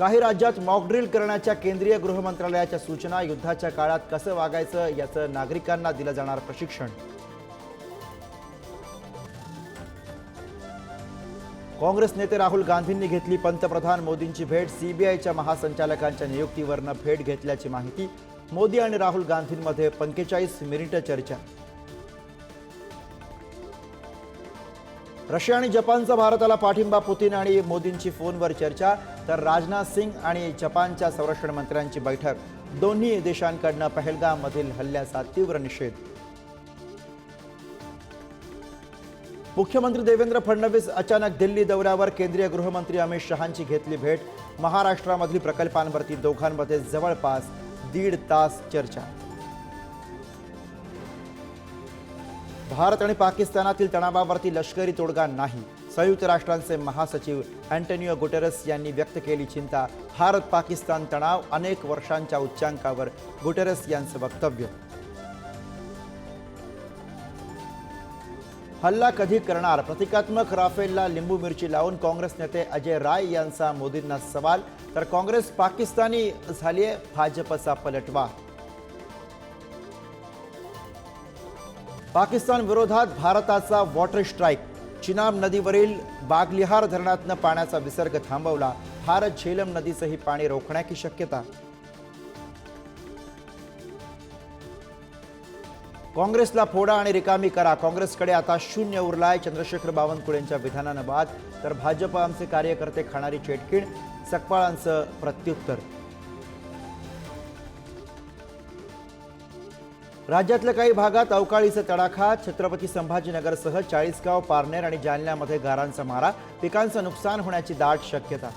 काही राज्यात mock drill करण्याच्या केंद्रीय गृह मंत्रालयाच्या सूचना। युद्धाच्या काळात कसं वागायचं याचं नागरिकांना दिलं जाणार प्रशिक्षण। काँग्रेस नेते राहुल गांधींनी घेतली पंतप्रधान मोदींची भेट। सीबीआयच्या महासंचालकांच्या नियुक्तीवरनं भेट घेतल्याची माहिती। मोदी आणि राहुल गांधींमध्ये 45 मिनिटं चर्चा। रशिया आणि जपानचा भारताला पाठिंबा। पुतीन आणि मोदींची फोनवर चर्चा। तर राजनाथ सिंग आणि जपानच्या संरक्षण मंत्र्यांची बैठक। दोन्ही देशांकडनं पहलगाममधील हल्ल्याचा तीव्र निषेध। मुख्यमंत्री देवेंद्र फडणवीस अचानक दिल्ली दौऱ्यावर। केंद्रीय गृहमंत्री अमित शहांची घेतली भेट। महाराष्ट्रामधील प्रकल्पांवरती दोघांमध्ये जवळपास 1.5 तास चर्चा। भारत आणि पाकिस्तानातील तणावावरती लष्करी तोडगा नाही। संयुक्त राष्ट्रांचे महासचिव अँटोनियो गुटेरस यांनी व्यक्त केली चिंता। भारत पाकिस्तान तणाव अनेक वर्षांच्या उच्चांकावर, गुटेरस यांचं वक्तव्य। हल्ला कधी करणार? प्रतिकात्मक राफेलला लिंबू मिरची लावून काँग्रेस नेते अजय राय यांचा मोदींना सवाल। तर काँग्रेस पाकिस्तानी झालीये, भाजपचा पलटवार। पाकिस्तान विरोधात भारताचा वॉटर स्ट्राईक। चिनाब नदीवरील बागलिहार धरणातनं पाण्याचा विसर्ग थांबवला। भारत झेलम नदीचंही पाणी रोखण्याची शक्यता। काँग्रेसला फोडा आणि रिकामी करा। काँग्रेसकडे आता शून्य उरलाय। चंद्रशेखर बावनकुळेंच्या विधानानं बाद। तर भाजप आमचे कार्यकर्ते खाणारी चेटकीण, सकपाळांचं प्रत्युत्तर। राज्यातल्या काही भागात अवकाळीचा तडाखा। छत्रपती संभाजीनगरसह चाळीसगाव, पारनेर आणि जालन्यामध्ये गारांचा मारा। पिकांचं नुकसान होण्याची दाट शक्यता।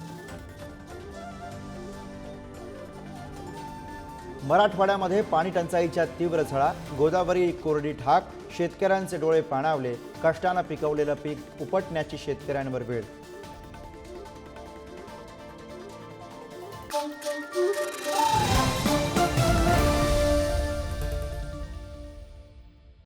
मराठवाड्यामध्ये पाणी टंचाईच्या तीव्र झळा। गोदावरी कोरडी ठाक। शेतकऱ्यांचे डोळे पाणावले। कष्टानं पिकवलेलं पीक उपटण्याची शेतकऱ्यांवर वेळ।